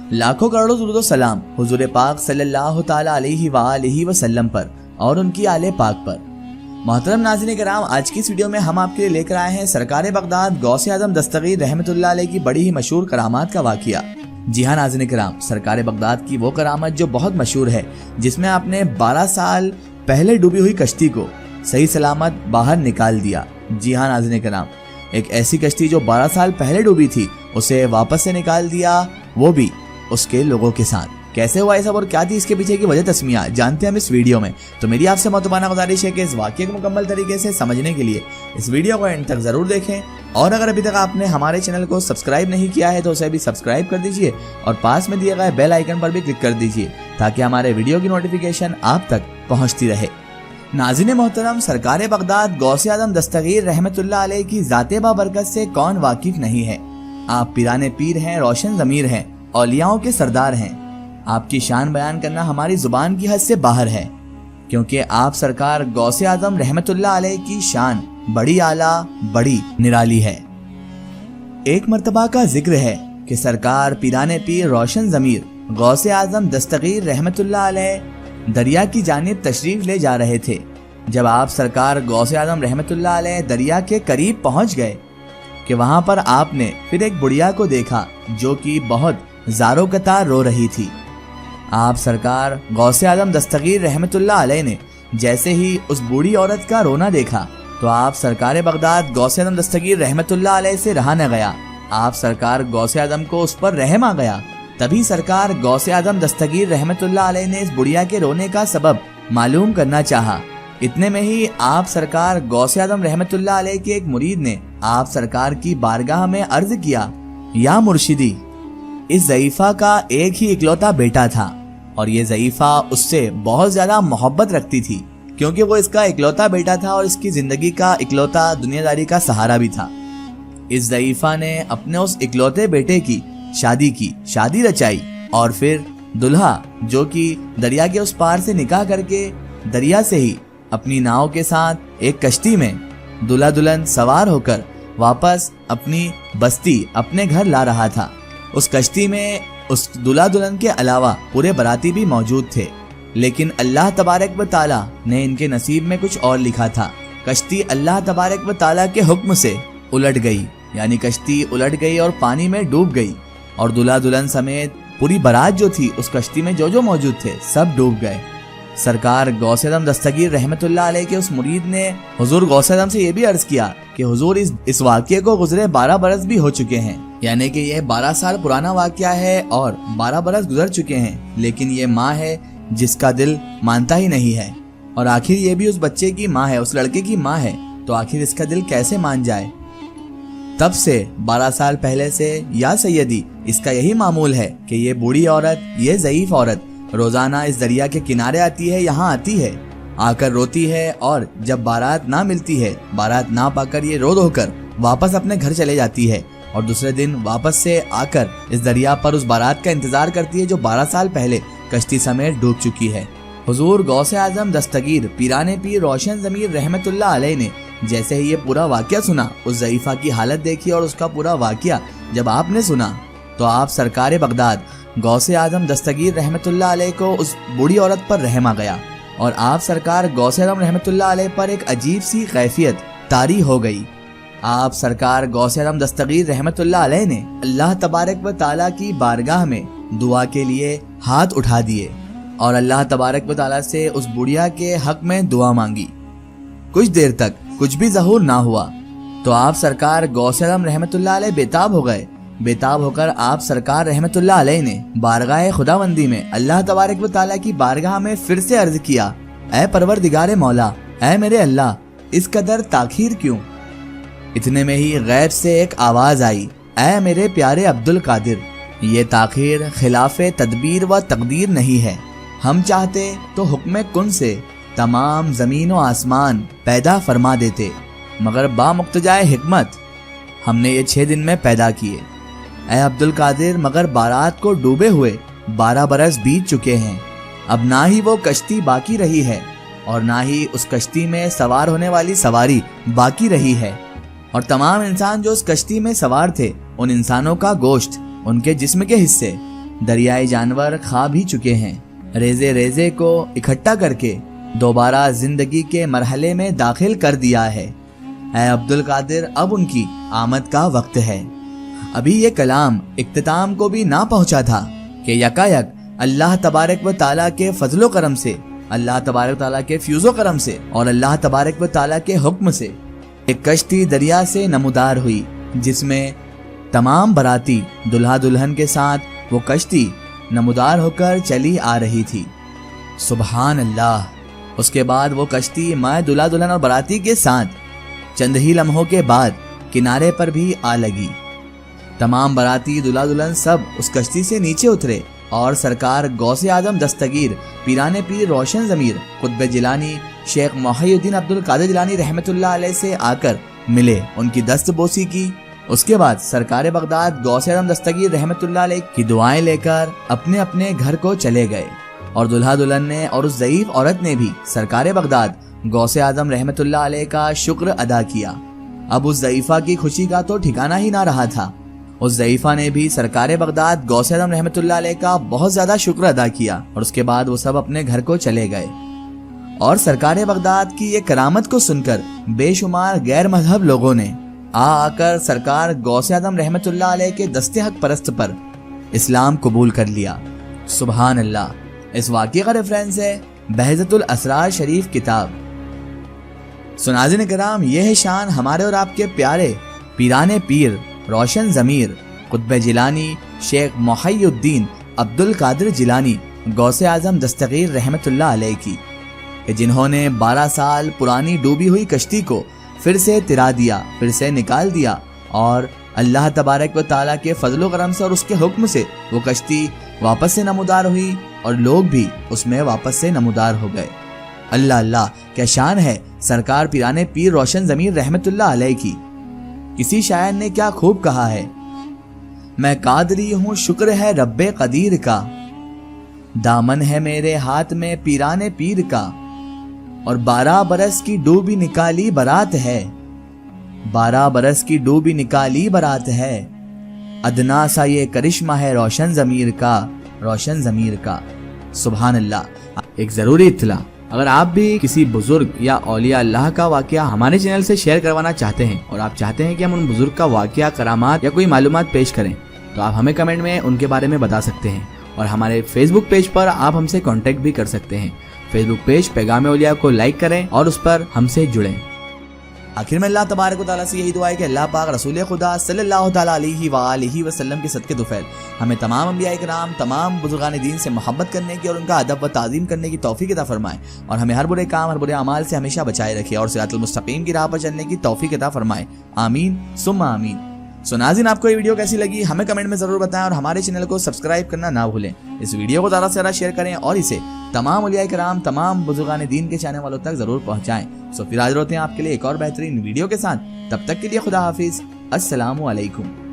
लाखों करोड़ों दुरूद सलाम हुजूर पाक सल्लल्लाहु ताला अलैहि वालैहि वसल्लम पर और उनकी आले पाक पर। मोहतरम नाज़रीन किराम, आज की इस वीडियो में हम आपके लिए लेकर आए हैं सरकार बगदाद गौसे आज़म दस्तगीर रहमतुल्लाह अलैह की बड़ी ही मशहूर करामात का वाक़िया। जी हाँ नाज़रीन किराम, सरकार बगदाद की वो करामत जो बहुत मशहूर है, जिसमें आपने 12 साल पहले डूबी हुई कश्ती को सही सलामत बाहर निकाल दिया। जी हाँ नाज़रीन किराम, एक ऐसी कश्ती जो 12 साल पहले डूबी थी उसे वापस से निकाल दिया, वो भी उसके लोगों के साथ। कैसे हुआ ये सब और क्या थी इसके पीछे की वजह तस्मिया जानते हैं हम इस वीडियो में। तो मेरी आपसे मोहतबाना गुजारिश है कि इस वाक़े को मुकम्मल तरीके से समझने के लिए इस वीडियो को एंड तक जरूर देखें, और अगर अभी तक आपने हमारे चैनल को सब्सक्राइब नहीं किया है तो उसे भी सब्सक्राइब कर दीजिए और पास में दिए गए बेल आइकन पर भी क्लिक कर दीजिए ताकि हमारे वीडियो की नोटिफिकेशन आप तक पहुँचती रहे। नाज़रीन मोहतरम, सरकार बगदाद गौसे आज़म दस्तगीर रहमतुल्लाह अलैह की ज़ाते बाबरकत से कौन वाकिफ नहीं है। आप पीराने पीर हैं, रोशन ज़मीर हैं, औलियाओं के सरदार हैं। आपकी शान बयान करना हमारी जुबान की हद से बाहर है, क्योंकि आप सरकार गौसे आज़म रहमतुल्लाह अलैह की शान बड़ी आला, बड़ी निराली है। एक मर्तबा का जिक्र है कि सरकार पीराने पीर रोशन ज़मीर गौसे आज़म दस्तगीर रहमतुल्लाह अलैह दरिया की जानिब तशरीफ ले जा रहे थे। जब आप सरकार गौसे आज़म रहमतुल्लाह अलैह दरिया के करीब पहुंच गए कि वहां पर आपने फिर एक बुढ़िया को देखा जो कि बहुत ज़ारो कतार रो रही थी। आप सरकार गौसे आज़म दस्तगीर रहमतुल्लाह अलैह ने जैसे ही उस बूढ़ी औरत का रोना देखा तो आप सरकार बगदाद गौसे आज़म दस्तगीर रहमतुल्लाह अलैह से रहा न गया। आप सरकार गौसे आज़म को उस पर रहम आ गया। तभी सरकार गौसे आज़म दस्तगीर रहमतुल्लाह अलैह ने इस बुढ़िया के रोने का सबब मालूम करना चाहा। इतने में ही आप सरकार गौसे आज़म रहमतुल्लाह अलैह के एक मुरीद ने आप सरकार की बारगाह में अर्ज किया, या मुर्शिदी, इस ज़ईफ़ा का एक ही इकलौता बेटा था और ये ज़ईफ़ा उससे बहुत ज्यादा मोहब्बत रखती थी, क्योंकि वो इसका इकलौता बेटा था और इसकी जिंदगी का इकलौता दुनियादारी का सहारा भी था। इस ज़ईफ़ा ने अपने उस इकलौते बेटे की शादी रचाई और फिर दुल्हा जो कि दरिया के उस पार से निकाह करके दरिया से ही अपनी नाव के साथ एक कश्ती में दुल्हा दुल्हन सवार होकर वापस अपनी बस्ती अपने घर ला रहा था। उस कश्ती में उस दुल्हा दुल्हन के अलावा पूरे बराती भी मौजूद थे, लेकिन अल्लाह तबारक व ताला ने इनके नसीब में कुछ और लिखा था। कश्ती अल्लाह तबारक व ताला के हुक्म से उलट गई, यानी कश्ती उलट गई और पानी में डूब गई, और दुल्हा दुल्हन समेत पूरी बारात जो थी उस कश्ती में जो मौजूद थे सब डूब गए। सरकार गौसे आज़म दस्तगीर रहमतुल्लाह अलैह के उस मुरीद ने हुजूर गौसे आज़म से ये भी अर्ज किया कि हुजूर इस वाक़ये को गुजरे 12 बरस भी हो चुके हैं, यानी कि ये 12 साल पुराना वाक़या है और 12 बरस गुजर चुके हैं, लेकिन ये माँ है जिसका दिल मानता ही नहीं है, और आखिर ये भी उस बच्चे की माँ है, उस लड़के की माँ है, तो आखिर इसका दिल कैसे मान जाए। तब से 12 साल पहले से या सैयदी इसका यही मामूल है कि ये बूढ़ी औरत, ये ज़ईफ़ औरत रोजाना इस दरिया के किनारे आती है, यहाँ आती है, आकर रोती है, और जब बारात ना मिलती है, बारात ना पाकर ये रो धोकर वापस अपने घर चले जाती है, और दूसरे दिन वापस से आकर इस दरिया पर उस बारात का इंतजार करती है जो 12 साल पहले कश्ती समेत डूब चुकी है। हुजूर गौसे आज़म दस्तगीर पीराने पीर रोशन ज़मीर रहमतुल्लाह अलैह ने जैसे ही ये पूरा वाक़या सुना, उस ज़ईफ़ा की हालत देखी और उसका पूरा वाक़या जब आपने सुना, तो आप सरकार बगदाद गौसे आज़म दस्तगीर रहमतुल्लाह अलैह को उस बूढ़ी औरत पर रहम आ गया, और आप सरकार गौसे आज़म रहमतुल्लाह अलैह पर एक अजीब सी कैफियत तारी हो गई। आप सरकार गौसे आज़म दस्तगीर रहमतुल्लाह अलैह ने अल्लाह तबारक व ताला की बारगाह में दुआ के लिए हाथ उठा दिए और अल्लाह तबारक व ताला से उस बुढ़िया के हक में दुआ मांगी। कुछ देर तक कुछ भी ज़हूर ना हुआ तो आप सरकार गौसे आज़म रहमतुल्लाह अलैह बेताब हो गए। बेताब होकर आप सरकार रहमतुल्लाह अलैह ने बारगाह खुदाबंदी में अल्लाह तबारक व ताला की बारगाह में फिर से अर्ज किया, ऐ परवरदिगारे मौला, ऐ मेरे अल्लाह, इस कदर ताखीर क्यों। इतने में ही गैब से एक आवाज आई, ऐ मेरे प्यारे अब्दुल कादिर, ये ताखीर खिलाफे तदबीर व तकदीर नहीं है। हम चाहते तो हुक्म कुन से तमाम जमीन व आसमान पैदा फरमा देते, मगर बामुक्तजाए हिकमत हमने ये 6 दिन में पैदा किए। ऐ अब्दुल कादिर, मगर बारात को डूबे हुए 12 बरस बीत चुके हैं। अब ना ही वो कश्ती बाकी रही है और ना ही उस कश्ती में सवार होने वाली सवारी बाकी रही है, और तमाम इंसान जो उस कश्ती में सवार थे, उन इंसानों का गोश्त, उनके जिस्म के हिस्से دریائے جانور کھا بھی چکے ہیں، ریزے ریزے کو اکٹھا کر کے دوبارہ زندگی کے مرحلے میں داخل کر دیا ہے۔ اے عبد القادر، اب ان کی آمد کا وقت ہے۔ ابھی یہ کلام اختتام کو بھی نہ پہنچا تھا کہ یکایک اللہ تبارک و تعالیٰ کے فضل و کرم سے، اللہ تبارک و تعالیٰ کے فیض و کرم سے اور اللہ تبارک و تعالیٰ کے حکم سے ایک کشتی دریا سے نمودار ہوئی، جس میں تمام باراتی دلہا دلہن کے ساتھ وہ کشتی نمودار ہو کر چلی آ رہی تھی۔ سبحان اللہ۔ اس کے بعد وہ کشتی مائع دلہا دلہن اور باراتی کے ساتھ چند ہی لمحوں کے بعد کنارے پر بھی آ لگی۔ تمام باراتی دلہا دلہن سب اس کشتی سے نیچے اترے اور سرکار غوث اعظم دستگیر پیران پیر روشن ضمیر قطب جیلانی شیخ محی الدین عبد القادر جیلانی رحمۃ اللہ علیہ سے آ کر ملے، ان کی دست بوسی کی۔ اس کے بعد سرکار بغداد غوث اعظم دستگیر رحمۃ اللہ علیہ کی دعائیں لے کر اپنے اپنے گھر کو چلے گئے، اور دلہا دلہن نے اور اس ضعیف عورت نے بھی سرکار بغداد غوث اعظم رحمۃ اللہ علیہ کا شکر ادا کیا۔ اب اس ضعیفہ کی خوشی کا تو ٹھکانہ ہی نہ رہا تھا۔ اس ضعیفہ نے بھی سرکار بغداد غوث اعظم رحمۃ اللہ علیہ کا بہت زیادہ شکر ادا کیا، اور اس کے بعد وہ سب اپنے گھر کو چلے گئے۔ اور سرکار بغداد کی یہ کرامت کو سن کر بے شمار غیر مذہب لوگوں نے آ کر سرکار غوث اعظم رحمۃ اللہ علیہ کے دست حق پرست پر اسلام قبول کر لیا۔ سبحان اللہ۔ اس واقعے کا ریفرنس ہے بہجت الاسرار شریف کتاب۔ ناظرین کرام، یہ ہے شان ہمارے اور آپ کے پیارے پیران پیر روشن ضمیر قطب جیلانی شیخ محی الدین عبد القادر جیلانی غوث اعظم دستگیر رحمۃ اللہ علیہ کی، کہ جنہوں نے 12 سال پرانی ڈوبی ہوئی کشتی کو پھر سے ترا دیا، پھر سے نکال دیا، اور اللہ تبارک و تعالیٰ کے فضل و کرم سے اور اس کے حکم سے وہ کشتی واپس سے نمودار ہوئی اور لوگ بھی اس میں واپس سے نمودار ہو گئے۔ اللہ اللہ، کیا شان ہے سرکار پیران پیر روشن ضمیر رحمۃ اللہ علیہ کی۔ کسی شاعر نے کیا خوب کہا ہے، میں قادری ہوں شکر ہے رب قدیر کا، دامن ہے میرے ہاتھ میں پیران پیر کا، اور 12 برس کی ڈوبی نکالی برات ہے، 12 برس کی ڈوبی نکالی برات ہے، ادنا سا یہ کرشمہ ہے روشن ضمیر کا، روشن ضمیر کا۔ سبحان اللہ۔ ایک ضروری اطلاع، اگر آپ بھی کسی بزرگ یا اولیاء اللہ کا واقعہ ہمارے چینل سے شیئر کروانا چاہتے ہیں اور آپ چاہتے ہیں کہ ہم ان بزرگ کا واقعہ، کرامات یا کوئی معلومات پیش کریں، تو آپ ہمیں کمنٹ میں ان کے بارے میں بتا سکتے ہیں، اور ہمارے فیس بک پیج پر آپ ہم سے کانٹیکٹ بھی کر سکتے ہیں۔ فیس بک پیج پیغام اولیاء کو لائک کریں اور اس پر ہم سے جڑیں۔ آخر میں اللہ تبارک و تعالیٰ سے یہی دعا ہے کہ اللہ پاک رسول خدا صلی اللہ تعالیٰ علیہ وآلہ وسلم کے صدقے طفیل ہمیں تمام انبیاء کرام، تمام بزرگان دین سے محبت کرنے کی اور ان کا ادب و تعظیم کرنے کی توفیق عطا فرمائے، اور ہمیں ہر برے کام، ہر برے اعمال سے ہمیشہ بچائے رکھے، اور صراط المستقیم کی راہ پر چلنے کی توفیق عطا فرمائے۔ آمین ثم آمین۔ ناظرین، آپ کو یہ ویڈیو کیسی لگی ہمیں کمنٹ میں ضرور بتائیں، اور ہمارے چینل کو سبسکرائب کرنا نہ بھولیں۔ اس ویڈیو کو زیادہ سے زیادہ شیئر کریں اور اسے تمام اولیاء کرام، تمام بزرگان دین کے چاہنے والوں تک ضرور پہنچائیں۔ پھر حاضر ہوتے ہیں آپ کے لیے ایک اور بہترین ویڈیو کے ساتھ، تب تک کے لیے خدا حافظ، السلام علیکم۔